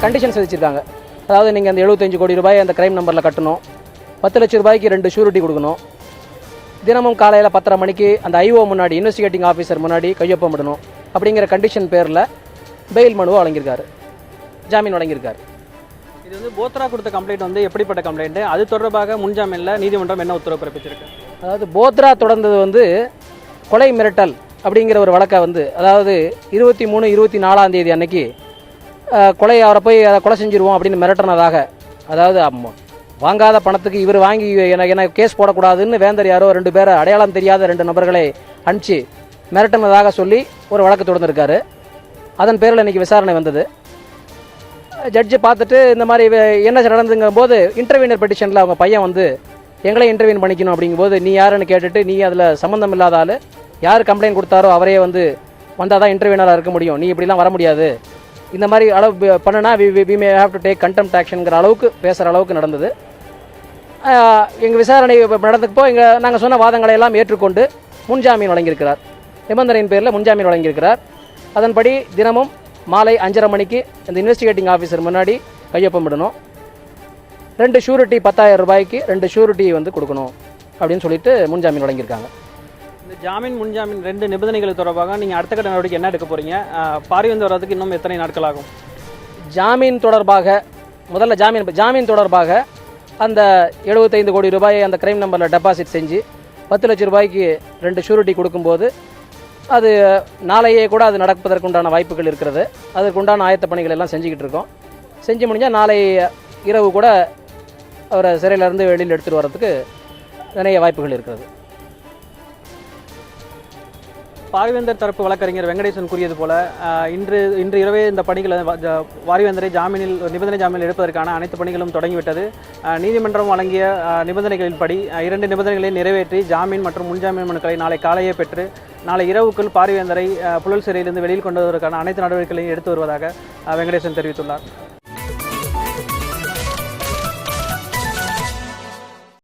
Conditions விதிச்சிருக்காங்க. அதாவது நீங்கள் அந்த 75 கோடி ரூபாய் அந்த கிரைம் நம்பரில் கட்டணும், 10 லட்சம் ரூபாய்க்கு 2 ஷூரிட்டி கொடுக்கணும், தினமும் காலையில் 10:30 மணிக்கு அந்த ஐஓ முன்னாடி இன்வெஸ்டிகேட்டிங் ஆஃபீஸர் முன்னாடி கையொப்பமிடணும் அப்படிங்கிற கண்டிஷன் பேரில் பெயில் மனுவை வழங்கியிருக்காரு, ஜாமீன் வழங்கியிருக்காரு. இது வந்து போத்ரா கொடுத்த கம்ப்ளைண்ட் வந்து எப்படிப்பட்ட கம்ப்ளைண்ட், அது தொடர்பாக முன்ஜாமீனில் நீதிமன்றம் என்ன உத்தரவு பிறப்பிச்சிருக்கு? அதாவது போத்ரா தொடர்ந்தது வந்து கொலை மிரட்டல் அப்படிங்கிற ஒரு வழக்கை வந்து, அதாவது 23, 24ஆம் தேதி அன்னைக்கு கொலை அவரை போய் அதை கொலை செஞ்சிருவோம் அப்படின்னு மிரட்டினதாக, அதாவது வாங்காத பணத்துக்கு இவர் வாங்கி எனக்கு கேஸ் போடக்கூடாதுன்னு வேந்தர் யாரோ 2 பேரை அடையாளம் தெரியாத 2 நபர்களை அனுப்பிச்சு மிரட்டினதாக சொல்லி ஒரு வழக்கு தொடர்ந்துருக்காரு. அதன் பேரில் இன்றைக்கி விசாரணை வந்தது. ஜட்ஜு பார்த்துட்டு இந்த மாதிரி என்ன நடந்துங்கும் போது இன்டர்வியூனர் பெட்டிஷனில் அவங்க பையன் வந்து எங்களே இன்டர்வியூன் பண்ணிக்கணும் அப்படிங்கும்போது நீ யாருன்னு கேட்டுட்டு, நீ அதில் சம்மந்தம் இல்லாத ஆள், யார் கம்ப்ளைண்ட் கொடுத்தாரோ அவரே வந்து வந்தால் தான் இன்டர்வியூனராக இருக்க முடியும், நீ இப்படிலாம் வர முடியாது, இந்த மாதிரி அளவு பண்ணுனா we may have to take contempt ஆக்ஷனுங்கிற அளவுக்கு பேசுகிற அளவுக்கு நடந்தது. எங்கள் விசாரணை நடந்தப்போ நாங்கள் சொன்ன வாதங்களை எல்லாம் ஏற்றுக்கொண்டு முன்ஜாமீன் வழங்கியிருக்கிறார். நிபந்தனையின் பேரில் முன்ஜாமீன் வழங்கியிருக்கிறார். அதன்படி தினமும் மாலை 5:30 மணிக்கு இந்த இன்வெஸ்டிகேட்டிங் ஆஃபீஸர் முன்னாடி கையொப்பமிடணும், 2 ஷூரிட்டி 10,000 ரூபாய்க்கு 2 ஷூரிட்டி வந்து கொடுக்கணும் அப்படின்னு சொல்லிட்டு முன்ஜாமீன் வழங்கியிருக்காங்க. இந்த ஜாமீன் முன்ஜாமீன் 2 நிபந்தனைகள் தொடர்பாக நீங்கள் அடுத்த கட்ட நடவடிக்கை என்ன எடுக்க போகிறீங்க? பார்வையந்து வர்றதுக்கு இன்னும் எத்தனை நாட்கள் ஆகும்? ஜாமீன் தொடர்பாக முதல்ல ஜாமீன் தொடர்பாக அந்த 75 கோடி ரூபாயை அந்த கிரைம் நம்பரில் டெபாசிட் செஞ்சு 10 லட்சம் ரூபாய்க்கு 2 ஷூரிட்டி கொடுக்கும்போது அது நாளையே கூட அது நடப்பதற்குண்டான வாய்ப்புகள் இருக்கிறது. அதற்குண்டான ஆயத்த பணிகள் எல்லாம் செஞ்சுக்கிட்டு இருக்கோம். செஞ்சு முடிஞ்சால் நாளை இரவு கூட அவரை சிறையிலேருந்து வெளியில் எடுத்துகிட்டு வர்றதுக்கு நிறைய வாய்ப்புகள் இருக்கிறது. பாரிவேந்தர் தரப்பு வழக்கறிஞர் வெங்கடேசன் கூறியது போல இன்று இரவே இந்த பணிகளை பாரிவேந்தரை நிபந்தனை ஜாமீனில் எடுப்பதற்கான அனைத்து பணிகளும் தொடங்கிவிட்டது. நீதிமன்றம் வழங்கிய நிபந்தனைகளின்படி 2 நிபந்தனைகளை நிறைவேற்றி ஜாமீன் மற்றும் முன்ஜாமீன் மனுக்களை நாளை காலையே பெற்று நாளை இரவுக்குள் பாரிவேந்தரை புழல் சிறையிலிருந்து வெளியில் கொண்டு வருவதற்கான அனைத்து நடவடிக்கைகளையும் எடுத்து வருவதாக வெங்கடேசன் தெரிவித்துள்ளார்.